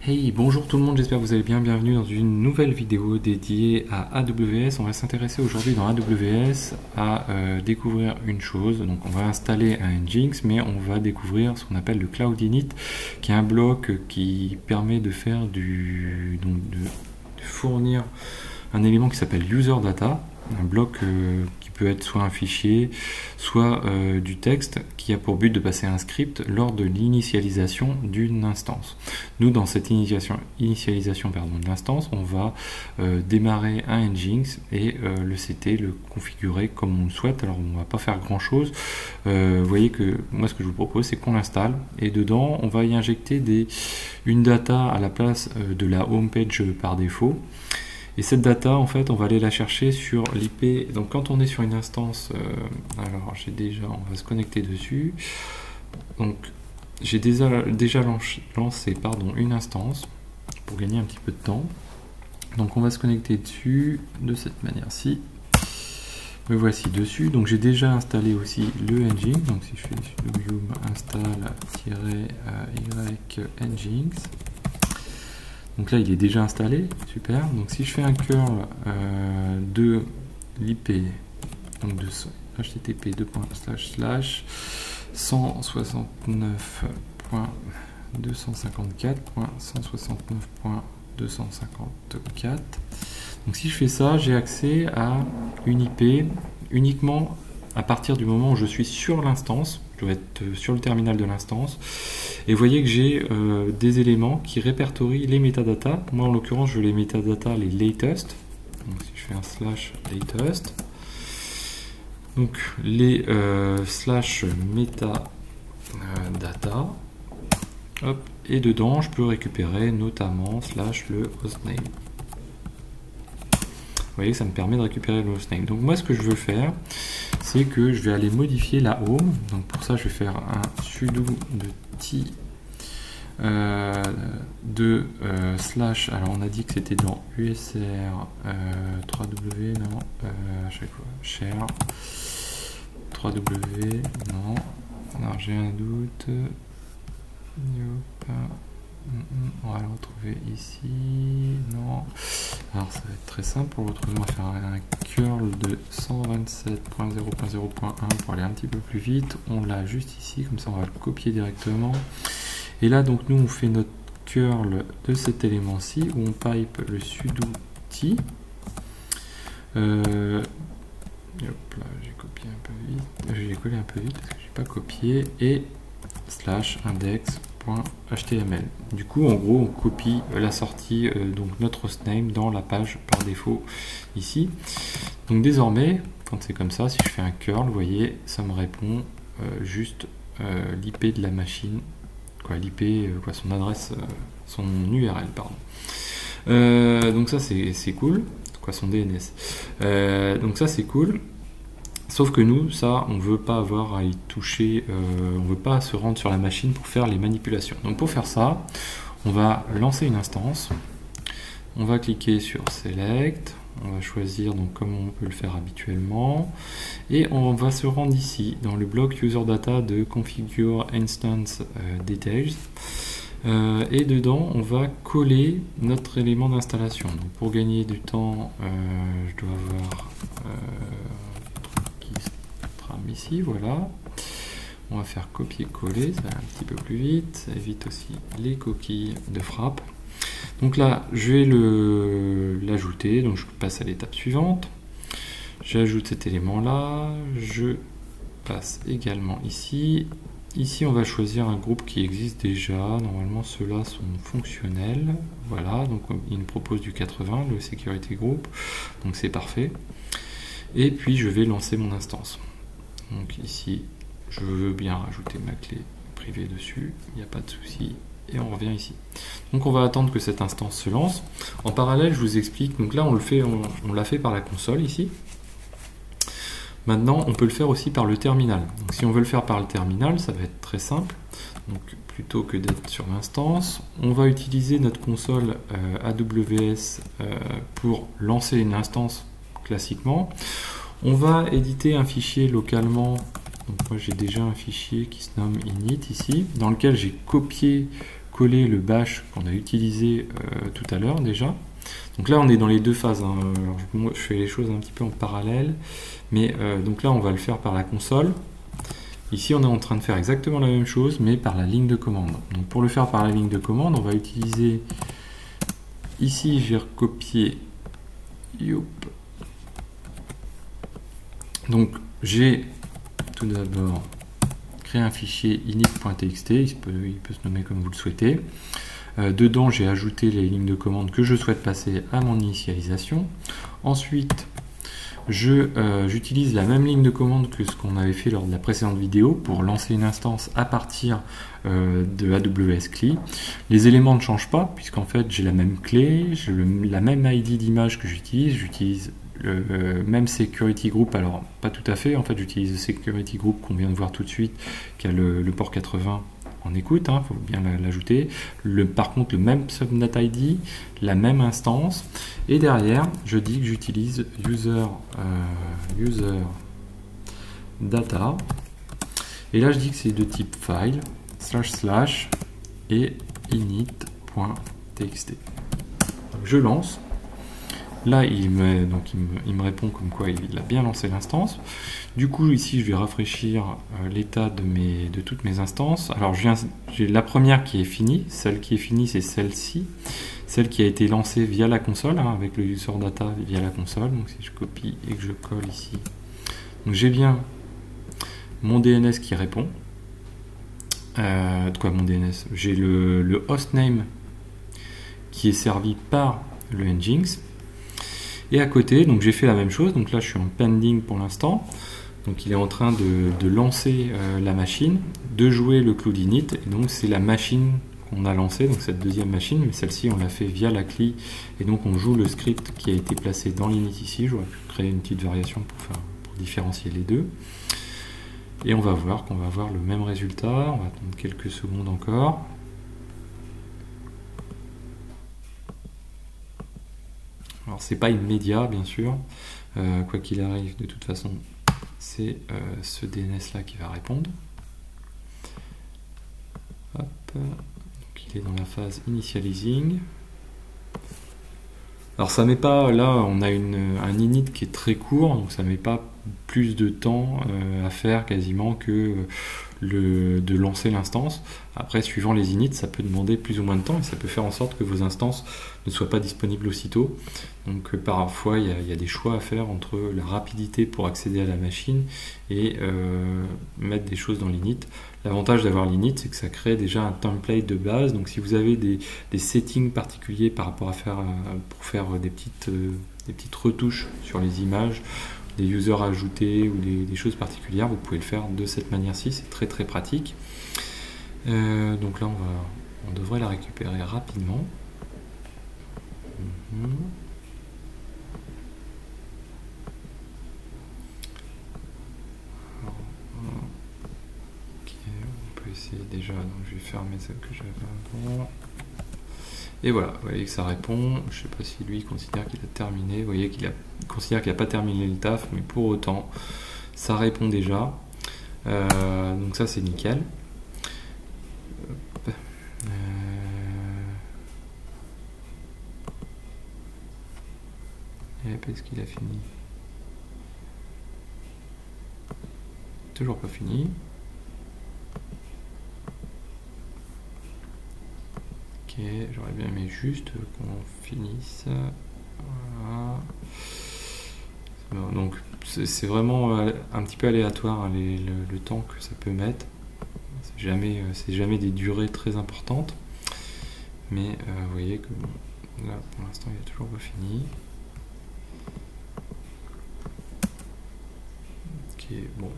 Hey, bonjour tout le monde, j'espère que vous allez bien. Bienvenue dans une nouvelle vidéo dédiée à AWS. On va s'intéresser aujourd'hui dans AWS à découvrir une chose. Donc on va installer un Nginx, mais on va découvrir ce qu'on appelle le Cloud Init, qui est un bloc qui permet de faire de fournir un élément qui s'appelle User Data, un bloc qui peut être soit un fichier, soit du texte, qui a pour but de passer un script lors de l'initialisation d'une instance. Nous, dans cette initialisation de l'instance, on va démarrer un Nginx et le CT, le configurer comme on le souhaite. Alors, on ne va pas faire grand-chose. Vous voyez que moi, ce que je vous propose, c'est qu'on l'installe et dedans, on va y injecter une data à la place de la home page par défaut. Et cette data, en fait, on va aller la chercher sur l'IP. Donc, quand on est sur une instance, alors on va se connecter dessus. Donc, j'ai déjà lancé une instance pour gagner un petit peu de temps. Donc, on va se connecter dessus de cette manière-ci. Me voici dessus. Donc, j'ai déjà installé aussi le Nginx. Donc, si je fais sudo yum install-y Nginx. Donc là, il est déjà installé, super. Donc si je fais un curl de l'IP, donc de http 169.168.169.169.254. Donc si je fais ça, j'ai accès à une IP uniquement à partir du moment où je suis sur l'instance. Je dois être sur le terminal de l'instance. Et vous voyez que j'ai des éléments qui répertorient les métadatas. Moi, en l'occurrence, je veux les métadatas, les latest. Donc, si je fais un slash latest, donc les slash metadata, hop, et dedans, je peux récupérer notamment slash le hostname. Vous voyez, ça me permet de récupérer le hostname. Donc moi, ce que je veux faire, c'est que je vais aller modifier la home. Donc pour ça, je vais faire un sudo de t slash. Alors on a dit que c'était dans usr 3w, non, à chaque fois, share 3w, non, alors j'ai un doute. On va le retrouver ici, non. Alors ça va être très simple pour le retrouver. On va faire un curl de 127.0.0.1 pour aller un petit peu plus vite. On l'a juste ici, comme ça on va le copier directement. Et là donc nous on fait notre curl de cet élément-ci où on pipe le sudo t. Hop là, j'ai copié un peu vite. J'ai collé un peu vite parce que j'ai pas copié, et slash index.html. Du coup, en gros, on copie la sortie, donc notre hostname dans la page par défaut ici. Donc désormais, quand c'est comme ça, si je fais un curl, vous voyez, ça me répond juste l'IP de la machine, quoi, l'IP, son adresse, son URL, pardon. Donc ça, c'est cool, quoi, son DNS. Donc ça, c'est cool. Sauf que nous, ça, on ne veut pas avoir à y toucher, on ne veut pas se rendre sur la machine pour faire les manipulations. Donc pour faire ça, on va lancer une instance, on va cliquer sur Select, on va choisir donc comme on peut le faire habituellement, et on va se rendre ici, dans le bloc User Data de Configure Instance Details, et dedans, on va coller notre élément d'installation. Donc pour gagner du temps, je dois avoir... ici, voilà, on va faire copier-coller, ça va un petit peu plus vite, ça évite aussi les coquilles de frappe. Donc là, je vais l'ajouter, donc je passe à l'étape suivante, j'ajoute cet élément là, je passe également ici. Ici, on va choisir un groupe qui existe déjà, normalement ceux-là sont fonctionnels, voilà, donc il nous propose du 80, le security group, donc c'est parfait. Et puis je vais lancer mon instance. Donc ici, je veux bien rajouter ma clé privée dessus, il n'y a pas de souci, et on revient ici. Donc on va attendre que cette instance se lance. En parallèle, je vous explique, donc là on l'a fait par la console ici. Maintenant, on peut le faire aussi par le terminal. Donc si on veut le faire par le terminal, ça va être très simple. Donc plutôt que d'être sur l'instance, on va utiliser notre console AWS pour lancer une instance classiquement. On va éditer un fichier localement. Donc moi j'ai déjà un fichier qui se nomme init ici, dans lequel j'ai coller le bash qu'on a utilisé tout à l'heure déjà. Donc là on est dans les deux phases, hein. Alors, moi, je fais les choses un petit peu en parallèle, mais donc là on va le faire par la console. Ici on est en train de faire exactement la même chose, mais par la ligne de commande. Donc pour le faire par la ligne de commande, on va utiliser, ici je vais recopier, donc j'ai tout d'abord créé un fichier init.txt, il peut se nommer comme vous le souhaitez. Dedans, j'ai ajouté les lignes de commande que je souhaite passer à mon initialisation. Ensuite, j'utilise la même ligne de commande que ce qu'on avait fait lors de la précédente vidéo pour lancer une instance à partir de AWS CLI. Les éléments ne changent pas, puisqu'en fait, j'ai la même clé, j'ai la même ID d'image que j'utilise le même security group, alors pas tout à fait, en fait j'utilise le security group qu'on vient de voir tout de suite, qui a le port 80 en écoute, il faut bien l'ajouter. Par contre, le même subnet ID, la même instance, et derrière, je dis que j'utilise user data, et là je dis que c'est de type file, / et init.txt. Je lance. Là, il me répond comme quoi il a bien lancé l'instance. Du coup, ici, je vais rafraîchir l'état de toutes mes instances. Alors, j'ai la première qui est finie. Celle qui est finie, c'est celle-ci. Celle qui a été lancée via la console, hein, avec le user data via la console. Donc, si je copie et que je colle ici. Donc, j'ai bien mon DNS qui répond. De quoi mon DNS? J'ai le hostname qui est servi par le Nginx. Et à côté, donc j'ai fait la même chose, donc là je suis en pending pour l'instant, donc il est en train de lancer la machine, de jouer le cloud init, et donc c'est la machine qu'on a lancée, donc cette deuxième machine, mais celle-ci on l'a fait via la CLI, et donc on joue le script qui a été placé dans l'init ici. J'aurais pu créer une petite variation pour différencier les deux, et on va voir qu'on va avoir le même résultat. On va attendre quelques secondes encore. Alors c'est pas immédiat bien sûr, quoi qu'il arrive, de toute façon c'est ce DNS là qui va répondre. Hop. Donc il est dans la phase initializing. Alors ça met pas, là on a un init qui est très court, donc ça met pas plus de temps à faire quasiment que de lancer l'instance. Après, suivant les inits, ça peut demander plus ou moins de temps et ça peut faire en sorte que vos instances ne soient pas disponibles aussitôt. Donc parfois il y a des choix à faire entre la rapidité pour accéder à la machine et mettre des choses dans l'init. L'avantage d'avoir l'init, c'est que ça crée déjà un template de base. Donc si vous avez des settings particuliers par rapport pour faire des petites retouches sur les images, des users ajoutés ou des choses particulières, vous pouvez le faire de cette manière-ci. C'est très très pratique. Donc là on devrait la récupérer rapidement. On peut essayer déjà, donc je vais fermer celle que j'avais avant. Et voilà, vous voyez que ça répond. Je ne sais pas si lui considère qu'il a terminé. Vous voyez qu'il considère qu'il n'a pas terminé le taf, mais pour autant, ça répond déjà. Donc ça c'est nickel. Est-ce qu'il a fini? Toujours pas fini. Ok, j'aurais bien aimé juste qu'on finisse. Voilà. Bon, donc c'est vraiment un petit peu aléatoire, hein, le temps que ça peut mettre. C'est jamais des durées très importantes. Mais vous voyez que bon, là pour l'instant il n'est toujours pas fini. Ok, bon.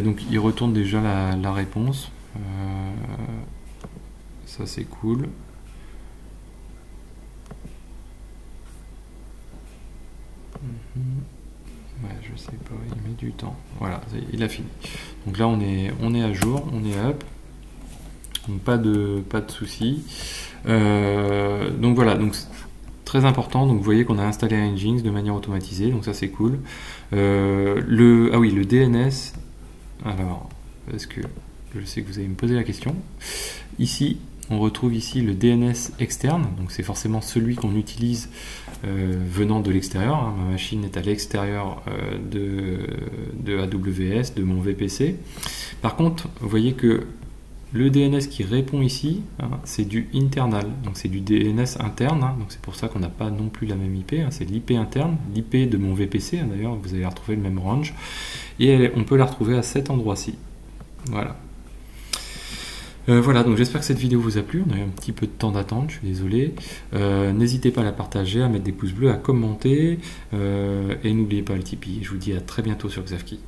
Donc il retourne déjà la réponse. Ça c'est cool. Ouais, je sais pas, il met du temps. Voilà, il a fini. Donc là on est à jour, on est up. Donc pas de soucis. Donc voilà, donc très important. Donc vous voyez qu'on a installé un Nginx de manière automatisée, donc ça c'est cool. Le DNS. Alors, parce que je sais que vous allez me poser la question. Ici, on retrouve ici le DNS externe, donc c'est forcément celui qu'on utilise venant de l'extérieur. Hein. Ma machine est à l'extérieur de AWS, de mon VPC. Par contre, vous voyez que le DNS qui répond ici, hein, c'est du internal, donc c'est du DNS interne, hein, donc c'est pour ça qu'on n'a pas non plus la même IP, hein, c'est l'IP interne, l'IP de mon VPC, hein, d'ailleurs vous allez retrouver le même range, et on peut la retrouver à cet endroit-ci. Voilà. Voilà, donc j'espère que cette vidéo vous a plu. On a eu un petit peu de temps d'attente, je suis désolé. N'hésitez pas à la partager, à mettre des pouces bleus, à commenter, et n'oubliez pas le Tipeee. Je vous dis à très bientôt sur Xavki.